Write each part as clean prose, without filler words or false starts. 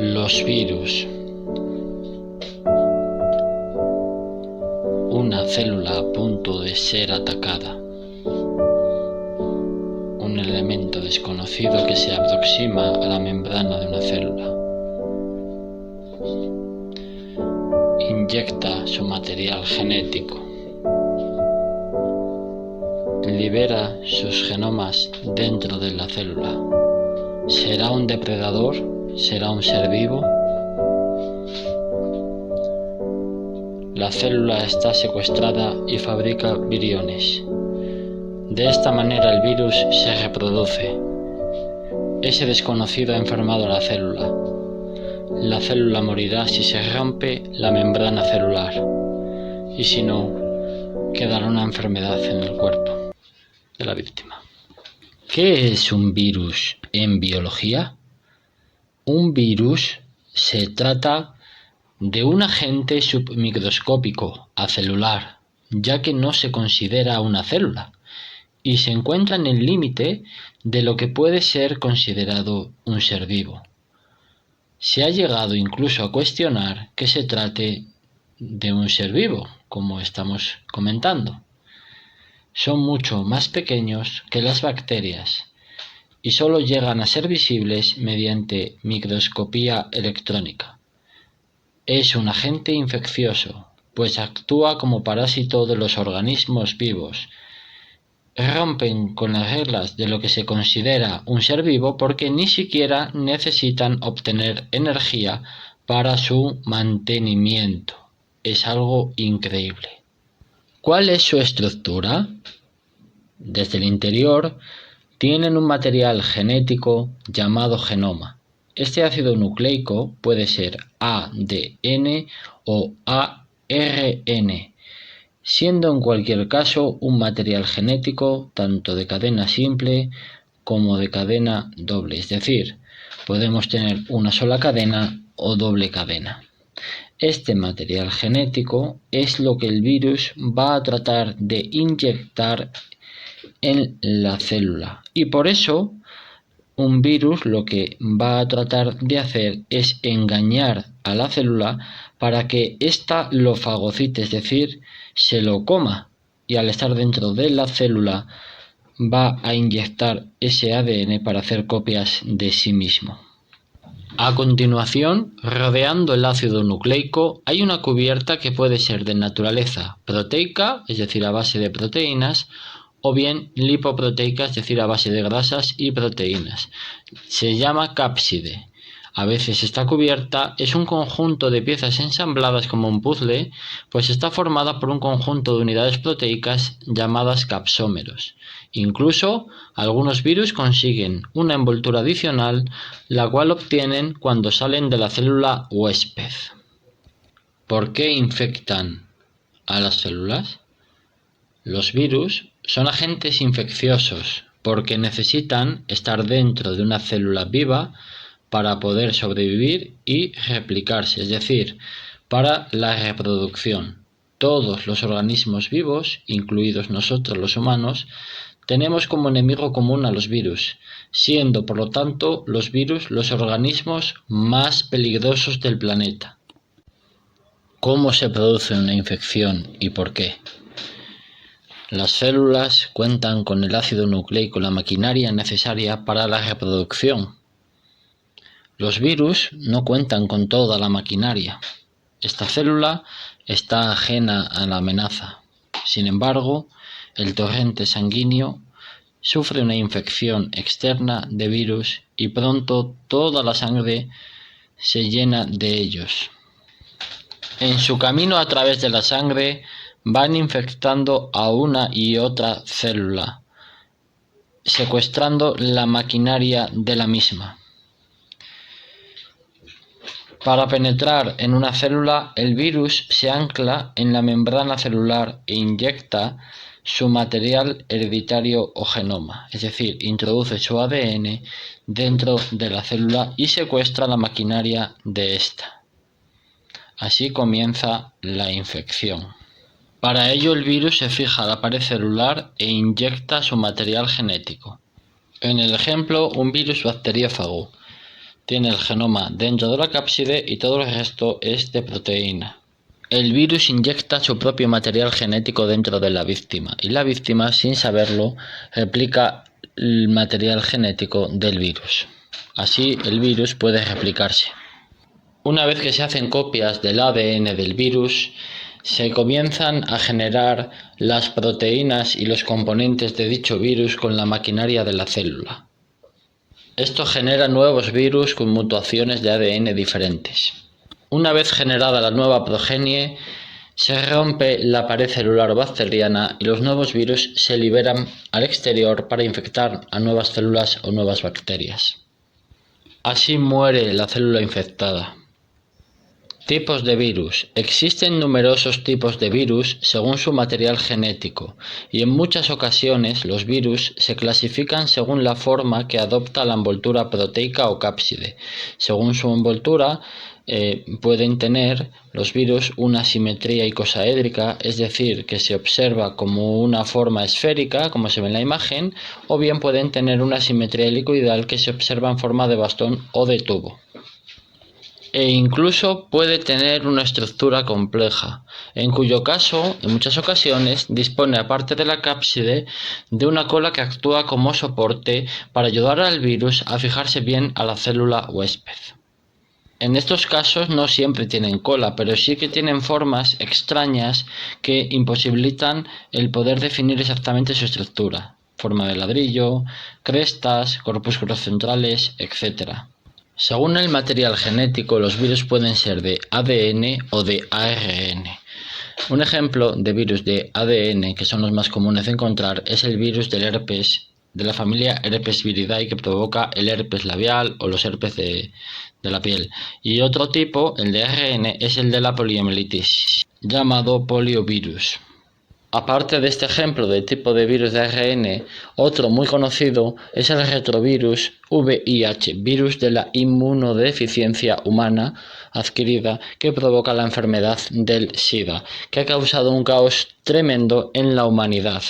Los virus. Una célula a punto de ser atacada. Un elemento desconocido que se aproxima a la membrana de una célula. Inyecta su material genético. Libera sus genomas dentro de la célula. ¿Será un depredador? ¿Será un ser vivo? La célula está secuestrada y fabrica viriones. De esta manera el virus se reproduce. Ese desconocido ha enfermado a la célula. La célula morirá si se rompe la membrana celular, y si no, quedará una enfermedad en el cuerpo de la víctima. ¿Qué es un virus en biología? Un virus se trata de un agente submicroscópico acelular, ya que no se considera una célula, y se encuentra en el límite de lo que puede ser considerado un ser vivo. Se ha llegado incluso a cuestionar que se trate de un ser vivo, como estamos comentando. Son mucho más pequeños que las bacterias y solo llegan a ser visibles mediante microscopía electrónica. Es un agente infeccioso, pues actúa como parásito de los organismos vivos. Rompen con las reglas de lo que se considera un ser vivo porque ni siquiera necesitan obtener energía para su mantenimiento. Es algo increíble. ¿Cuál es su estructura? Desde el interior tienen un material genético llamado genoma. Este ácido nucleico puede ser ADN o ARN, siendo en cualquier caso un material genético tanto de cadena simple como de cadena doble, es decir, podemos tener una sola cadena o doble cadena. Este material genético es lo que el virus va a tratar de inyectar en la célula, y por eso un virus lo que va a tratar de hacer es engañar a la célula para que ésta lo fagocite, es decir, se lo coma, y al estar dentro de la célula va a inyectar ese ADN para hacer copias de sí mismo. A continuación, rodeando el ácido nucleico hay una cubierta que puede ser de naturaleza proteica, es decir, a base de proteínas, o bien lipoproteica, es decir, a base de grasas y proteínas. Se llama cápside. A veces esta cubierta es un conjunto de piezas ensambladas como un puzzle, pues está formada por un conjunto de unidades proteicas llamadas capsómeros. Incluso algunos virus consiguen una envoltura adicional, la cual obtienen cuando salen de la célula huésped. ¿Por qué infectan a las células? Los virus son agentes infecciosos porque necesitan estar dentro de una célula viva para poder sobrevivir y replicarse, es decir, para la reproducción. Todos los organismos vivos, incluidos nosotros los humanos, tenemos como enemigo común a los virus, siendo por lo tanto los virus los organismos más peligrosos del planeta. ¿Cómo se produce una infección y por qué? Las células cuentan con el ácido nucleico, la maquinaria necesaria para la reproducción. Los virus no cuentan con toda la maquinaria. Esta célula está ajena a la amenaza. Sin embargo, el torrente sanguíneo sufre una infección externa de virus y pronto toda la sangre se llena de ellos. En su camino a través de la sangre van infectando a una y otra célula, secuestrando la maquinaria de la misma. Para penetrar en una célula, el virus se ancla en la membrana celular e inyecta su material hereditario o genoma, es decir, introduce su ADN dentro de la célula y secuestra la maquinaria de esta. Así comienza la infección. Para ello el virus se fija a la pared celular e inyecta su material genético. En el ejemplo, un virus bacteriófago tiene el genoma dentro de la cápside y todo el resto es de proteína. El virus inyecta su propio material genético dentro de la víctima y la víctima, sin saberlo, replica el material genético del virus. Así, el virus puede replicarse. Una vez que se hacen copias del ADN del virus, se comienzan a generar las proteínas y los componentes de dicho virus con la maquinaria de la célula. Esto genera nuevos virus con mutaciones de ADN diferentes. Una vez generada la nueva progenie, se rompe la pared celular bacteriana y los nuevos virus se liberan al exterior para infectar a nuevas células o nuevas bacterias. Así muere la célula infectada. Tipos de virus. Existen numerosos tipos de virus según su material genético y en muchas ocasiones los virus se clasifican según la forma que adopta la envoltura proteica o cápside. Según su envoltura pueden tener los virus una simetría icosaédrica, es decir, que se observa como una forma esférica, como se ve en la imagen, o bien pueden tener una simetría helicoidal que se observa en forma de bastón o de tubo. E incluso puede tener una estructura compleja, en cuyo caso, en muchas ocasiones, dispone aparte de la cápside de una cola que actúa como soporte para ayudar al virus a fijarse bien a la célula huésped. En estos casos no siempre tienen cola, pero sí que tienen formas extrañas que imposibilitan el poder definir exactamente su estructura, forma de ladrillo, crestas, corpúsculos centrales, etc. Según el material genético, los virus pueden ser de ADN o de ARN. Un ejemplo de virus de ADN, que son los más comunes de encontrar, es el virus del herpes, de la familia Herpesviridae, que provoca el herpes labial o los herpes de la piel. Y otro tipo, el de ARN, es el de la poliomielitis, llamado poliovirus. Aparte de este ejemplo de tipo de virus de ARN, otro muy conocido es el retrovirus VIH, virus de la inmunodeficiencia humana adquirida que provoca la enfermedad del SIDA, que ha causado un caos tremendo en la humanidad,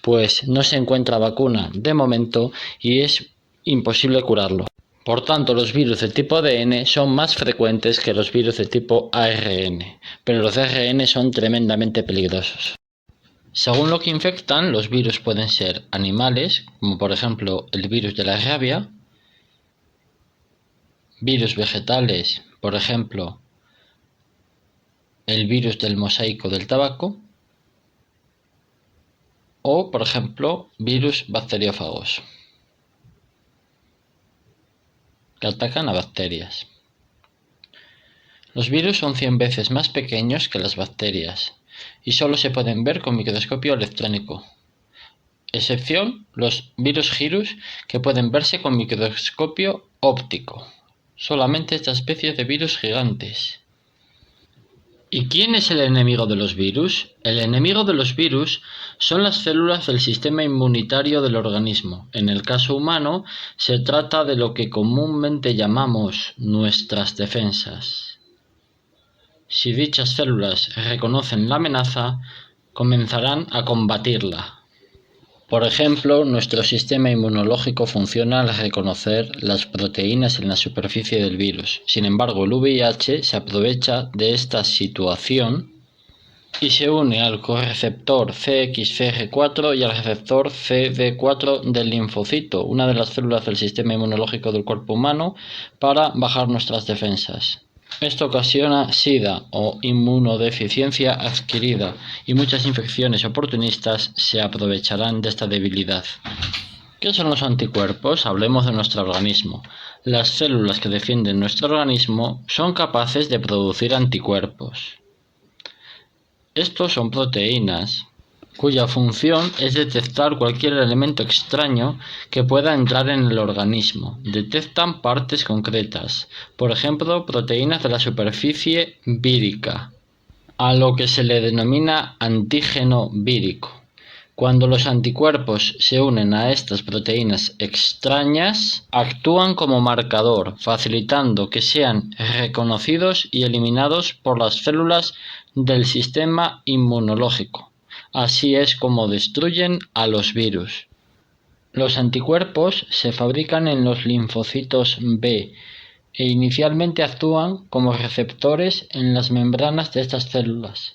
pues no se encuentra vacuna de momento y es imposible curarlo. Por tanto, los virus de tipo ADN son más frecuentes que los virus de tipo ARN, pero los de ARN son tremendamente peligrosos. Según lo que infectan, los virus pueden ser animales, como por ejemplo el virus de la rabia, virus vegetales, por ejemplo el virus del mosaico del tabaco, o por ejemplo virus bacteriófagos, que atacan a bacterias. Los virus son 100 veces más pequeños que las bacterias y solo se pueden ver con microscopio electrónico, excepción los virus girus que pueden verse con microscopio óptico. Solamente esta especie de virus gigantes. ¿Y quién es el enemigo de los virus? El enemigo de los virus son las células del sistema inmunitario del organismo. En el caso humano, se trata de lo que comúnmente llamamos nuestras defensas. Si dichas células reconocen la amenaza, comenzarán a combatirla. Por ejemplo, nuestro sistema inmunológico funciona al reconocer las proteínas en la superficie del virus. Sin embargo, el VIH se aprovecha de esta situación y se une al correceptor CXCR4 y al receptor CD4 del linfocito, una de las células del sistema inmunológico del cuerpo humano, para bajar nuestras defensas. Esto ocasiona SIDA o inmunodeficiencia adquirida y muchas infecciones oportunistas se aprovecharán de esta debilidad. ¿Qué son los anticuerpos? Hablemos de nuestro organismo. Las células que defienden nuestro organismo son capaces de producir anticuerpos. Estos son proteínas cuya función es detectar cualquier elemento extraño que pueda entrar en el organismo. Detectan partes concretas, por ejemplo, proteínas de la superficie vírica, a lo que se le denomina antígeno vírico. Cuando los anticuerpos se unen a estas proteínas extrañas, actúan como marcador, facilitando que sean reconocidos y eliminados por las células del sistema inmunológico. Así es como destruyen a los virus. Los anticuerpos se fabrican en los linfocitos B, e inicialmente actúan como receptores en las membranas de estas células.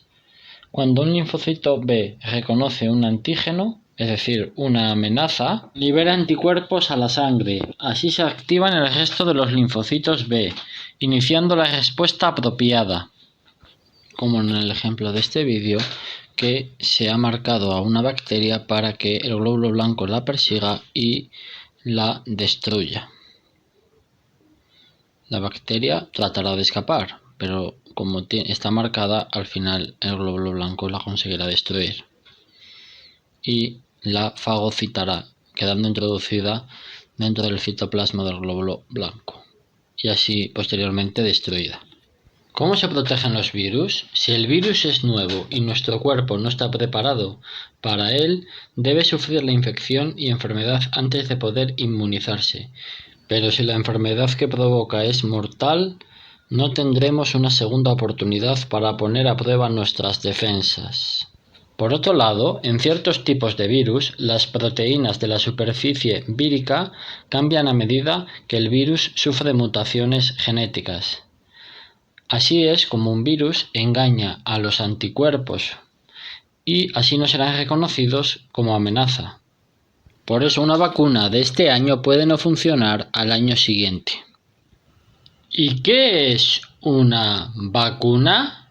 Cuando un linfocito B reconoce un antígeno, es decir, una amenaza, libera anticuerpos a la sangre. Así se activan el resto de los linfocitos B, iniciando la respuesta apropiada, como en el ejemplo de este vídeo, que se ha marcado a una bacteria para que el glóbulo blanco la persiga y la destruya. La bacteria tratará de escapar, pero como está marcada, al final el glóbulo blanco la conseguirá destruir y la fagocitará, quedando introducida dentro del citoplasma del glóbulo blanco y así posteriormente destruida. ¿Cómo se protegen los virus? Si el virus es nuevo y nuestro cuerpo no está preparado para él, debe sufrir la infección y enfermedad antes de poder inmunizarse. Pero si la enfermedad que provoca es mortal, no tendremos una segunda oportunidad para poner a prueba nuestras defensas. Por otro lado, en ciertos tipos de virus, las proteínas de la superficie vírica cambian a medida que el virus sufre mutaciones genéticas. Así es como un virus engaña a los anticuerpos y así no serán reconocidos como amenaza. Por eso una vacuna de este año puede no funcionar al año siguiente. ¿Y qué es una vacuna?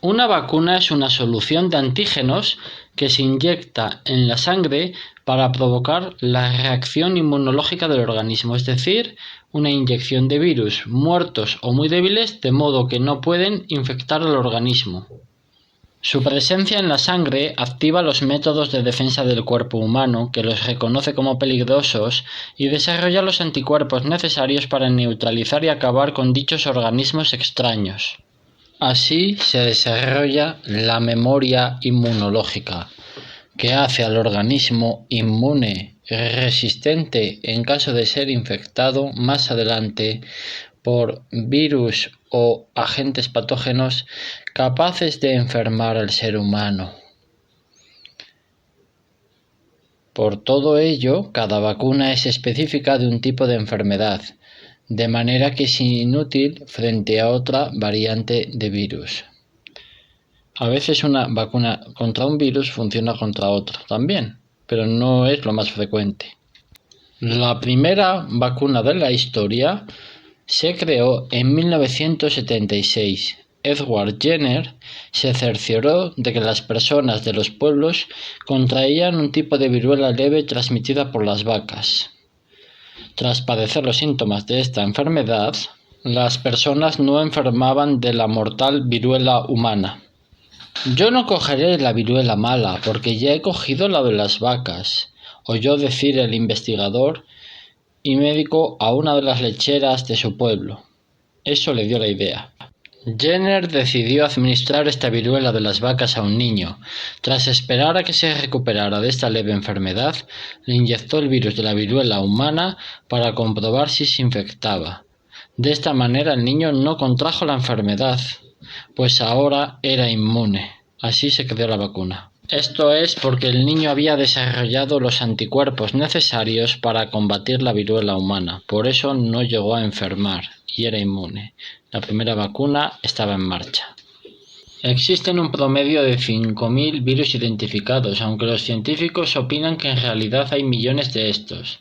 Una vacuna es una solución de antígenos que se inyecta en la sangre para provocar la reacción inmunológica del organismo, es decir, una inyección de virus muertos o muy débiles de modo que no pueden infectar al organismo. Su presencia en la sangre activa los métodos de defensa del cuerpo humano, que los reconoce como peligrosos, y desarrolla los anticuerpos necesarios para neutralizar y acabar con dichos organismos extraños. Así se desarrolla la memoria inmunológica, que hace al organismo inmune, resistente en caso de ser infectado más adelante por virus o agentes patógenos capaces de enfermar al ser humano. Por todo ello, cada vacuna es específica de un tipo de enfermedad, de manera que es inútil frente a otra variante de virus. A veces una vacuna contra un virus funciona contra otro también, pero no es lo más frecuente. La primera vacuna de la historia se creó en 1976. Edward Jenner se cercioró de que las personas de los pueblos contraían un tipo de viruela leve transmitida por las vacas. Tras padecer los síntomas de esta enfermedad, las personas no enfermaban de la mortal viruela humana. «Yo no cogeré la viruela mala, porque ya he cogido la de las vacas», oyó decir el investigador y médico a una de las lecheras de su pueblo. Eso le dio la idea. Jenner decidió administrar esta viruela de las vacas a un niño. Tras esperar a que se recuperara de esta leve enfermedad, le inyectó el virus de la viruela humana para comprobar si se infectaba. De esta manera el niño no contrajo la enfermedad, pues ahora era inmune. Así se creó la vacuna. Esto es porque el niño había desarrollado los anticuerpos necesarios para combatir la viruela humana. Por eso no llegó a enfermar y era inmune. La primera vacuna estaba en marcha. Existen un promedio de 5.000 virus identificados, aunque los científicos opinan que en realidad hay millones de estos.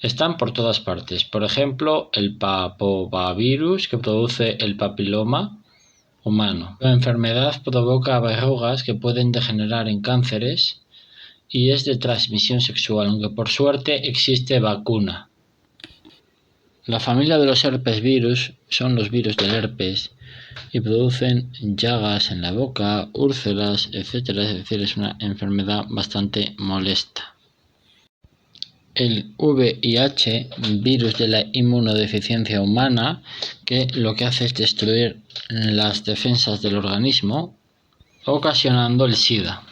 Están por todas partes. Por ejemplo, el papovavirus, que produce el papiloma humano. La enfermedad provoca verrugas que pueden degenerar en cánceres y es de transmisión sexual, aunque por suerte existe vacuna. La familia de los herpes virus son los virus del herpes y producen llagas en la boca, úlceras, etc. Es decir, es una enfermedad bastante molesta. El VIH, virus de la inmunodeficiencia humana, que lo que hace es destruir las defensas del organismo, ocasionando el SIDA.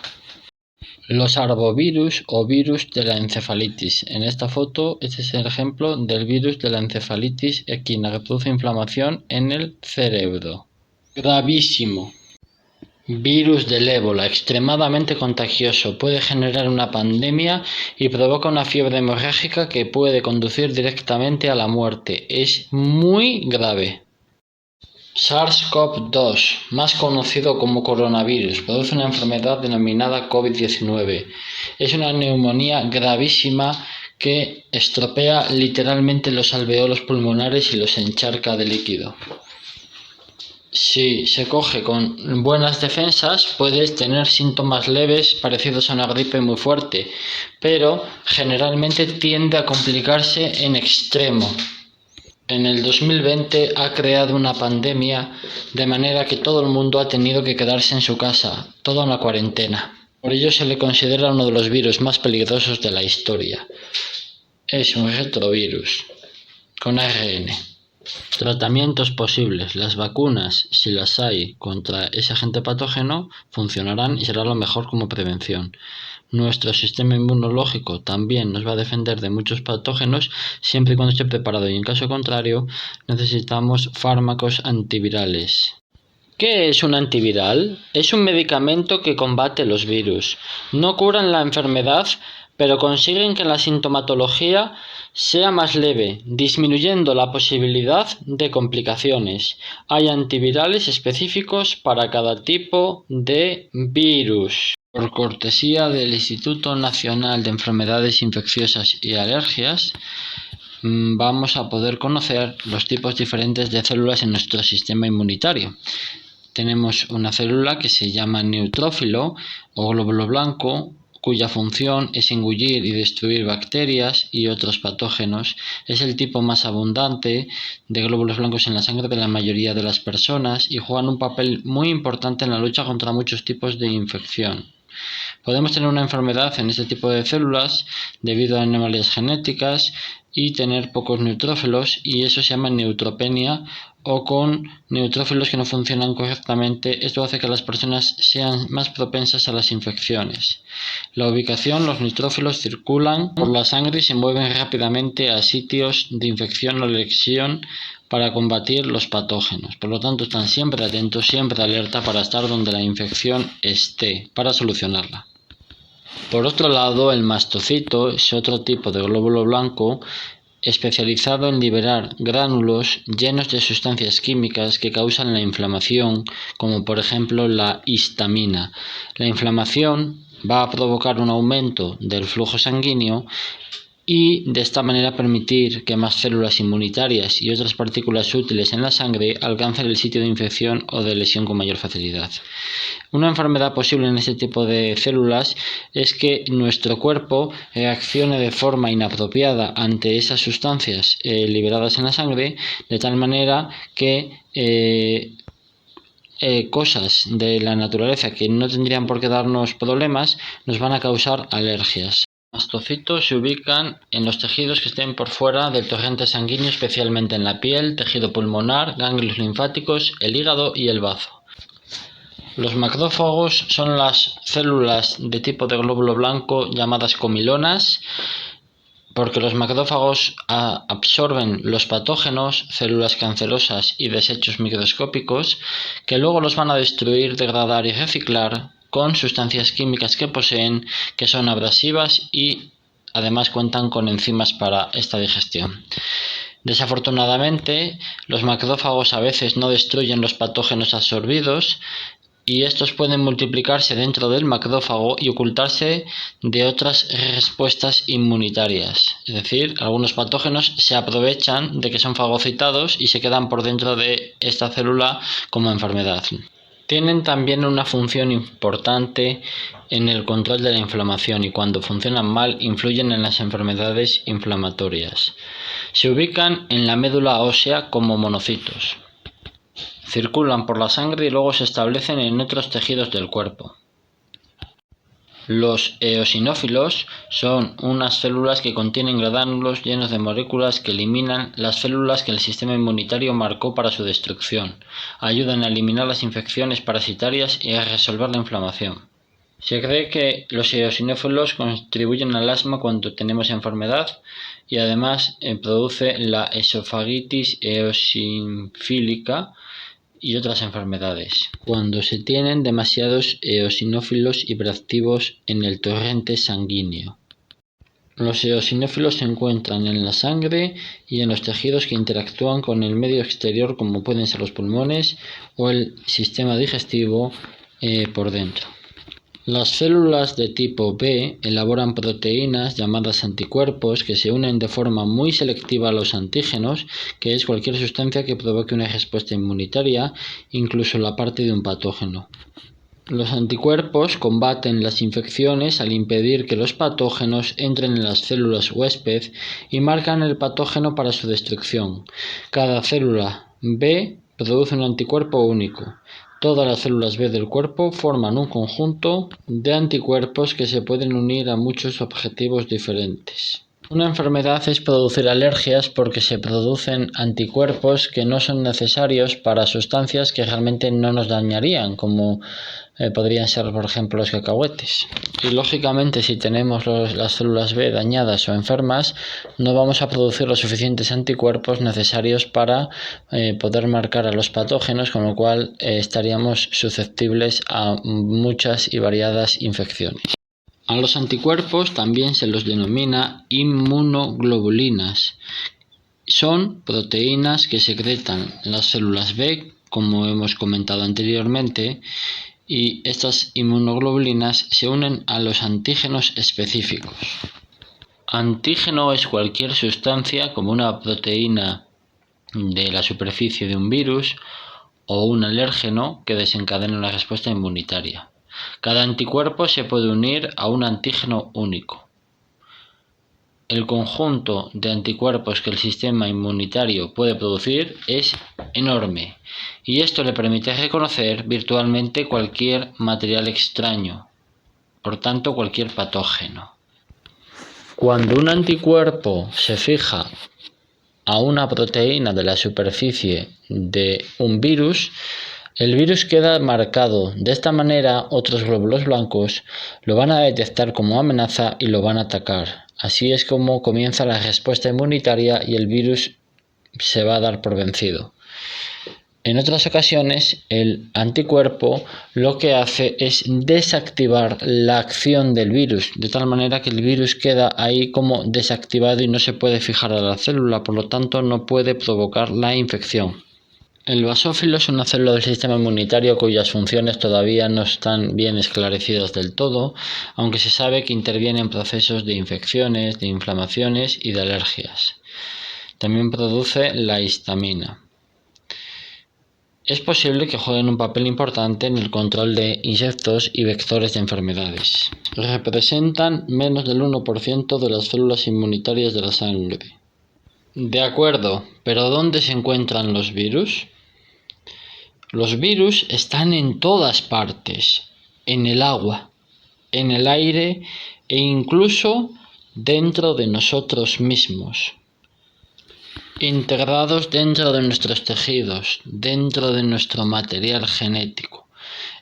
Los arbovirus o virus de la encefalitis. En esta foto, este es el ejemplo del virus de la encefalitis equina, que produce inflamación en el cerebro. Gravísimo. Virus del ébola, extremadamente contagioso, puede generar una pandemia y provoca una fiebre hemorrágica que puede conducir directamente a la muerte. Es muy grave. SARS-CoV-2, más conocido como coronavirus, produce una enfermedad denominada COVID-19. Es una neumonía gravísima que estropea literalmente los alveolos pulmonares y los encharca de líquido. Si se coge con buenas defensas, puedes tener síntomas leves parecidos a una gripe muy fuerte, pero generalmente tiende a complicarse en extremo. En el 2020 ha creado una pandemia de manera que todo el mundo ha tenido que quedarse en su casa, toda una cuarentena. Por ello se le considera uno de los virus más peligrosos de la historia. Es un retrovirus con ARN. Tratamientos posibles. Las vacunas, si las hay contra ese agente patógeno, funcionarán y será lo mejor como prevención. Nuestro sistema inmunológico también nos va a defender de muchos patógenos siempre y cuando esté preparado, y en caso contrario necesitamos fármacos antivirales. ¿Qué es un antiviral? Es un medicamento que combate los virus. No curan la enfermedad, pero consiguen que la sintomatología sea más leve, disminuyendo la posibilidad de complicaciones. Hay antivirales específicos para cada tipo de virus. Por cortesía del Instituto Nacional de Enfermedades Infecciosas y Alergias, vamos a poder conocer los tipos diferentes de células en nuestro sistema inmunitario. Tenemos una célula que se llama neutrófilo o glóbulo blanco, cuya función es engullir y destruir bacterias y otros patógenos. Es el tipo más abundante de glóbulos blancos en la sangre de la mayoría de las personas y juegan un papel muy importante en la lucha contra muchos tipos de infección. Podemos tener una enfermedad en este tipo de células debido a anomalias genéticas y tener pocos neutrófilos, y eso se llama neutropenia, o con neutrófilos que no funcionan correctamente. Esto hace que las personas sean más propensas a las infecciones. La ubicación: los neutrófilos circulan por la sangre y se mueven rápidamente a sitios de infección o lesión para combatir los patógenos. Por lo tanto, están siempre atentos, siempre alerta para estar donde la infección esté, para solucionarla. Por otro lado, el mastocito es otro tipo de glóbulo blanco especializado en liberar gránulos llenos de sustancias químicas que causan la inflamación, como por ejemplo la histamina. La inflamación va a provocar un aumento del flujo sanguíneo y de esta manera permitir que más células inmunitarias y otras partículas útiles en la sangre alcancen el sitio de infección o de lesión con mayor facilidad. Una enfermedad posible en este tipo de células es que nuestro cuerpo reaccione de forma inapropiada ante esas sustancias liberadas en la sangre, de tal manera que cosas de la naturaleza que no tendrían por qué darnos problemas nos van a causar alergias. Los mastocitos se ubican en los tejidos que estén por fuera del torrente sanguíneo, especialmente en la piel, tejido pulmonar, ganglios linfáticos, el hígado y el bazo. Los macrófagos son las células de tipo de glóbulo blanco llamadas comilonas, porque los macrófagos absorben los patógenos, células cancerosas y desechos microscópicos, que luego los van a destruir, degradar y reciclar con sustancias químicas que poseen, que son abrasivas y además cuentan con enzimas para esta digestión. Desafortunadamente, los macrófagos a veces no destruyen los patógenos absorbidos, y estos pueden multiplicarse dentro del macrófago y ocultarse de otras respuestas inmunitarias. Es decir, algunos patógenos se aprovechan de que son fagocitados y se quedan por dentro de esta célula como enfermedad. Tienen también una función importante en el control de la inflamación, y cuando funcionan mal influyen en las enfermedades inflamatorias. Se ubican en la médula ósea como monocitos. Circulan por la sangre y luego se establecen en otros tejidos del cuerpo. Los eosinófilos son unas células que contienen gránulos llenos de moléculas que eliminan las células que el sistema inmunitario marcó para su destrucción. Ayudan a eliminar las infecciones parasitarias y a resolver la inflamación. Se cree que los eosinófilos contribuyen al asma cuando tenemos enfermedad, y además produce la esofagitis eosinofílica, y otras enfermedades, cuando se tienen demasiados eosinófilos hiperactivos en el torrente sanguíneo. Los eosinófilos se encuentran en la sangre y en los tejidos que interactúan con el medio exterior, como pueden ser los pulmones o el sistema digestivo por dentro. Las células de tipo B elaboran proteínas llamadas anticuerpos que se unen de forma muy selectiva a los antígenos, que es cualquier sustancia que provoque una respuesta inmunitaria, incluso la parte de un patógeno. Los anticuerpos combaten las infecciones al impedir que los patógenos entren en las células huésped y marcan el patógeno para su destrucción. Cada célula B produce un anticuerpo único. Todas las células B del cuerpo forman un conjunto de anticuerpos que se pueden unir a muchos objetivos diferentes. Una enfermedad es producir alergias porque se producen anticuerpos que no son necesarios para sustancias que realmente no nos dañarían, como podrían ser, por ejemplo, los cacahuetes. Y lógicamente, si tenemos las células B dañadas o enfermas, no vamos a producir los suficientes anticuerpos necesarios para poder marcar a los patógenos, con lo cual estaríamos susceptibles a muchas y variadas infecciones. A los anticuerpos también se los denomina inmunoglobulinas. Son proteínas que secretan las células B, como hemos comentado anteriormente, y estas inmunoglobulinas se unen a los antígenos específicos. Antígeno es cualquier sustancia, como una proteína de la superficie de un virus o un alérgeno que desencadena una respuesta inmunitaria. Cada anticuerpo se puede unir a un antígeno único. El conjunto de anticuerpos que el sistema inmunitario puede producir es enorme, y esto le permite reconocer virtualmente cualquier material extraño, por tanto cualquier patógeno. Cuando un anticuerpo se fija a una proteína de la superficie de un virus, el virus queda marcado. De esta manera, otros glóbulos blancos lo van a detectar como amenaza y lo van a atacar. Así es como comienza la respuesta inmunitaria y el virus se va a dar por vencido. En otras ocasiones, el anticuerpo lo que hace es desactivar la acción del virus, de tal manera que el virus queda ahí como desactivado y no se puede fijar a la célula, por lo tanto no puede provocar la infección. El basófilo es una célula del sistema inmunitario cuyas funciones todavía no están bien esclarecidas del todo, aunque se sabe que interviene en procesos de infecciones, de inflamaciones y de alergias. También produce la histamina. Es posible que jueguen un papel importante en el control de insectos y vectores de enfermedades. Representan menos del 1% de las células inmunitarias de la sangre. De acuerdo, pero ¿dónde se encuentran los virus? Los virus están en todas partes, en el agua, en el aire e incluso dentro de nosotros mismos, integrados dentro de nuestros tejidos, dentro de nuestro material genético.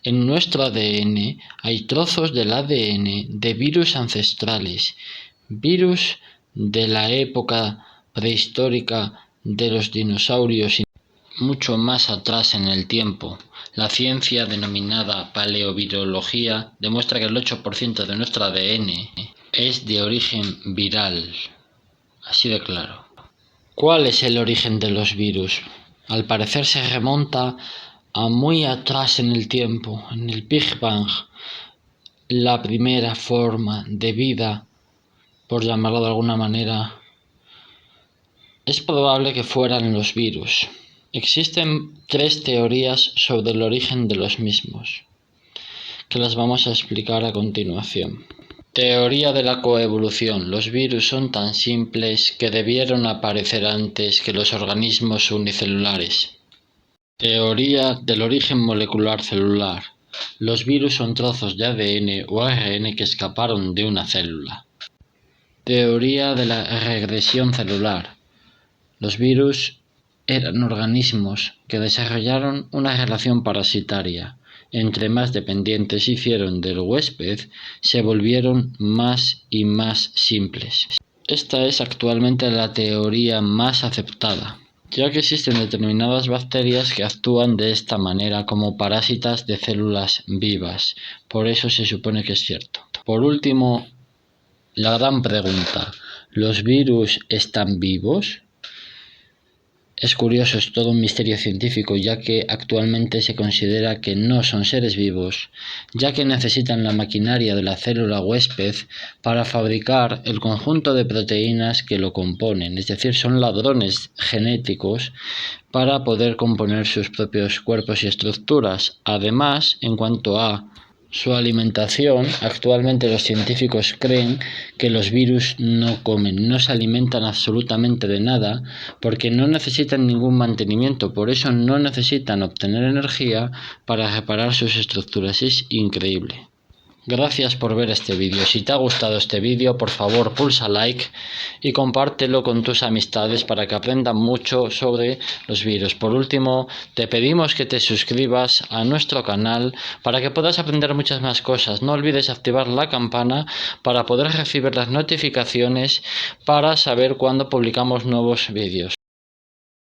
En nuestro ADN hay trozos del ADN de virus ancestrales, virus de la época prehistórica de los dinosaurios, mucho más atrás en el tiempo. La ciencia denominada paleovirología demuestra que el 8% de nuestro ADN es de origen viral. Así de claro. ¿Cuál es el origen de los virus? Al parecer se remonta a muy atrás en el tiempo, en el Big Bang, la primera forma de vida, por llamarlo de alguna manera. Es probable que fueran los virus. Existen 3 teorías sobre el origen de los mismos, que las vamos a explicar a continuación. Teoría de la coevolución. Los virus son tan simples que debieron aparecer antes que los organismos unicelulares. Teoría del origen molecular celular. Los virus son trozos de ADN o ARN que escaparon de una célula. Teoría de la regresión celular. Los virus eran organismos que desarrollaron una relación parasitaria. Entre más dependientes se hicieron del huésped, se volvieron más y más simples. Esta es actualmente la teoría más aceptada. ya que existen determinadas bacterias que actúan de esta manera como parásitas de células vivas. Por eso se supone que es cierto. Por último, la gran pregunta: ¿los virus están vivos? Es curioso, es todo un misterio científico, ya que actualmente se considera que no son seres vivos, ya que necesitan la maquinaria de la célula huésped para fabricar el conjunto de proteínas que lo componen, es decir, son ladrones genéticos para poder componer sus propios cuerpos y estructuras. Además, en cuanto a su alimentación, actualmente los científicos creen que los virus no comen, no se alimentan absolutamente de nada, porque no necesitan ningún mantenimiento, por eso no necesitan obtener energía para reparar sus estructuras. Es increíble. Gracias por ver este vídeo. Si te ha gustado este vídeo, por favor pulsa like y compártelo con tus amistades para que aprendan mucho sobre los virus. Por último, te pedimos que te suscribas a nuestro canal para que puedas aprender muchas más cosas. No olvides activar la campana para poder recibir las notificaciones para saber cuándo publicamos nuevos vídeos.